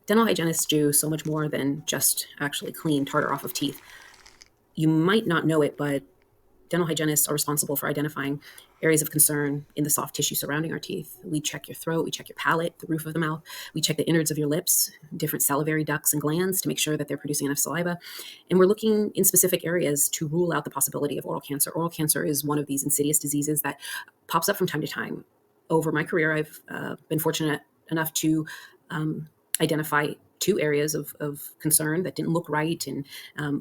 Dental hygienists do so much more than just actually clean tartar off of teeth. You might not know it, but dental hygienists are responsible for identifying areas of concern in the soft tissue surrounding our teeth. We check your throat, we check your palate, the roof of the mouth, we check the innards of your lips, different salivary ducts and glands to make sure that they're producing enough saliva. And we're looking in specific areas to rule out the possibility of oral cancer. Oral cancer is one of these insidious diseases that pops up from time to time. Over my career, I've been fortunate enough to identify two areas of concern that didn't look right and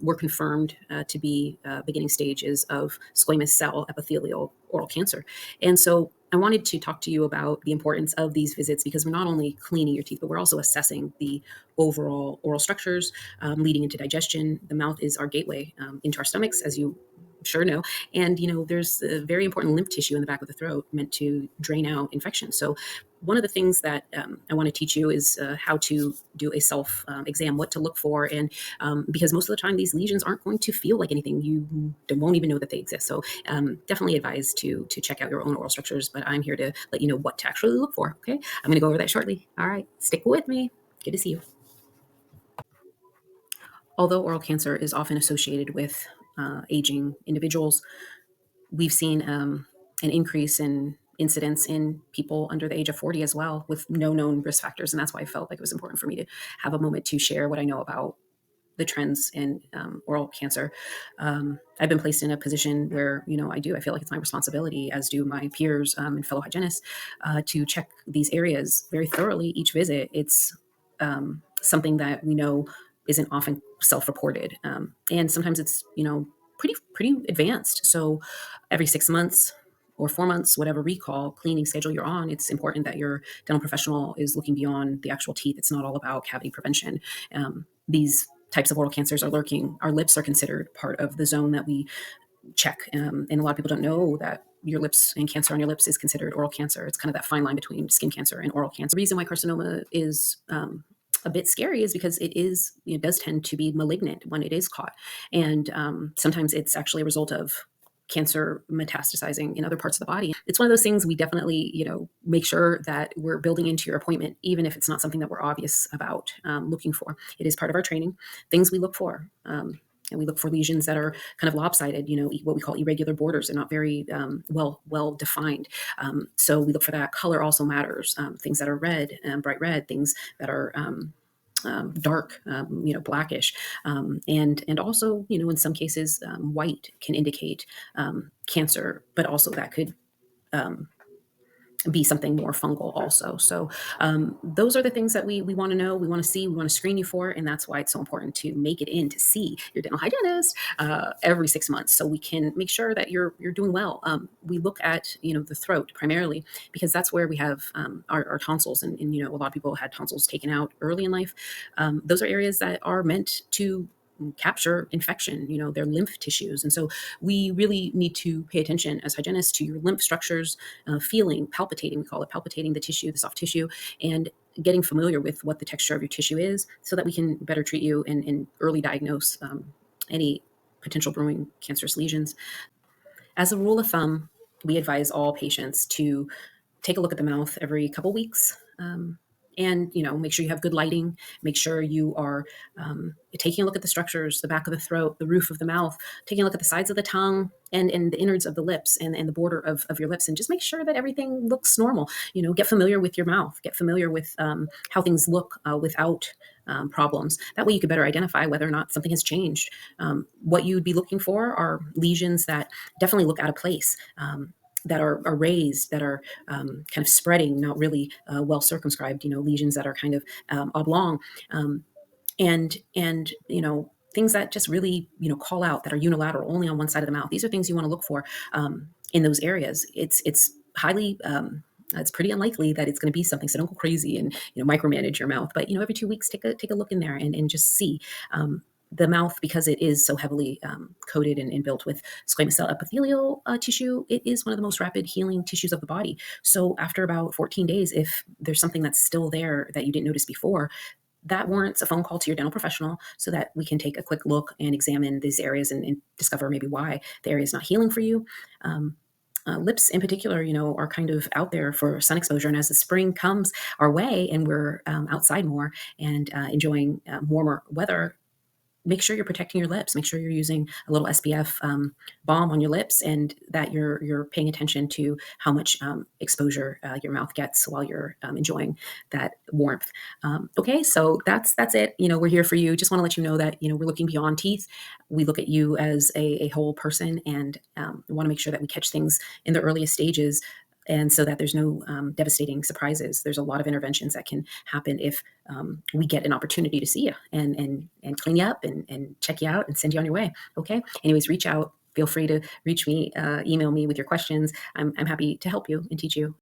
were confirmed to be beginning stages of squamous cell epithelial oral cancer. And so I wanted to talk to you about the importance of these visits because we're not only cleaning your teeth, but we're also assessing the overall oral structures leading into digestion. The mouth is our gateway into our stomachs, as you sure know. And, there's a very important lymph tissue in the back of the throat meant to drain out infection. So one of the things that I want to teach you is how to do a self exam, what to look for. And because most of the time, these lesions aren't going to feel like anything. You won't even know that they exist. So definitely advise to check out your own oral structures. But I'm here to let you know what to actually look for. Okay. I'm going to go over that shortly. All right. Stick with me. Good to see you. Although oral cancer is often associated with aging individuals, we've seen an increase in incidence in people under the age of 40 as well with no known risk factors. And that's why I felt like it was important for me to have a moment to share what I know about the trends in oral cancer. I've been placed in a position where, I feel like it's my responsibility, as do my peers and fellow hygienists, to check these areas very thoroughly each visit. It's something that we know isn't often self-reported. And sometimes it's, pretty advanced. So every 6 months or 4 months, whatever recall cleaning schedule you're on, it's important that your dental professional is looking beyond the actual teeth. It's not all about cavity prevention. These types of oral cancers are lurking. Our lips are considered part of the zone that we check. And a lot of people don't know that your lips and cancer on your lips is considered oral cancer. It's kind of that fine line between skin cancer and oral cancer. The reason why carcinoma is a bit scary is because it does tend to be malignant when it is caught. And sometimes it's actually a result of cancer metastasizing in other parts of the body. It's one of those things we definitely, make sure that we're building into your appointment, even if it's not something that we're obvious about looking for. It is part of our training. Things we look for. And we look for lesions that are kind of lopsided, what we call irregular borders. They're not very well defined. So we look for that. Color also matters. Things that are red, bright red, things that are dark, blackish, and also, in some cases, white can indicate cancer, but also that could be something more fungal also. So those are the things that we want to know, we want to see, we want to screen you for, and that's why it's so important to make it in to see your dental hygienist every 6 months, so we can make sure that you're doing well. We look at the throat primarily because that's where we have our tonsils, and a lot of people had tonsils taken out early in life. Those are areas that are meant to capture infection, their lymph tissues. And so we really need to pay attention as hygienists to your lymph structures, feeling, palpitating, we call it palpitating the tissue, the soft tissue, and getting familiar with what the texture of your tissue is so that we can better treat you and early diagnose any potential brewing cancerous lesions. As a rule of thumb, we advise all patients to take a look at the mouth every couple weeks. And make sure you have good lighting, make sure you are taking a look at the structures, the back of the throat, the roof of the mouth, taking a look at the sides of the tongue and the innards of the lips and the border of your lips, and just make sure that everything looks normal. Get familiar with your mouth, get familiar with how things look without problems. That way you could better identify whether or not something has changed. What you'd be looking for are lesions that definitely look out of place, that are raised, that are kind of spreading, not really well circumscribed, lesions that are kind of oblong, and things that just really call out, that are unilateral, only on one side of the mouth. These are things you want to look for in those areas. It's highly it's pretty unlikely that it's going to be something, so don't go crazy and micromanage your mouth. But every 2 weeks, take a look in there and just see. The mouth, because it is so heavily coated and built with squamous cell epithelial tissue, it is one of the most rapid healing tissues of the body. So after about 14 days, if there's something that's still there that you didn't notice before, that warrants a phone call to your dental professional so that we can take a quick look and examine these areas and discover maybe why the area is not healing for you. lips in particular, are kind of out there for sun exposure. And as the spring comes our way and we're outside more and enjoying warmer weather, make sure you're protecting your lips. Make sure you're using a little SPF balm on your lips, and that you're paying attention to how much exposure your mouth gets while you're enjoying that warmth. Okay, so that's it. We're here for you. Just want to let you know that we're looking beyond teeth. We look at you as a whole person, and we want to make sure that we catch things in the earliest stages. And so that there's no devastating surprises. There's a lot of interventions that can happen if we get an opportunity to see you and clean you up and check you out and send you on your way. Okay. Anyways, reach out. Feel free to reach me, email me with your questions. I'm happy to help you and teach you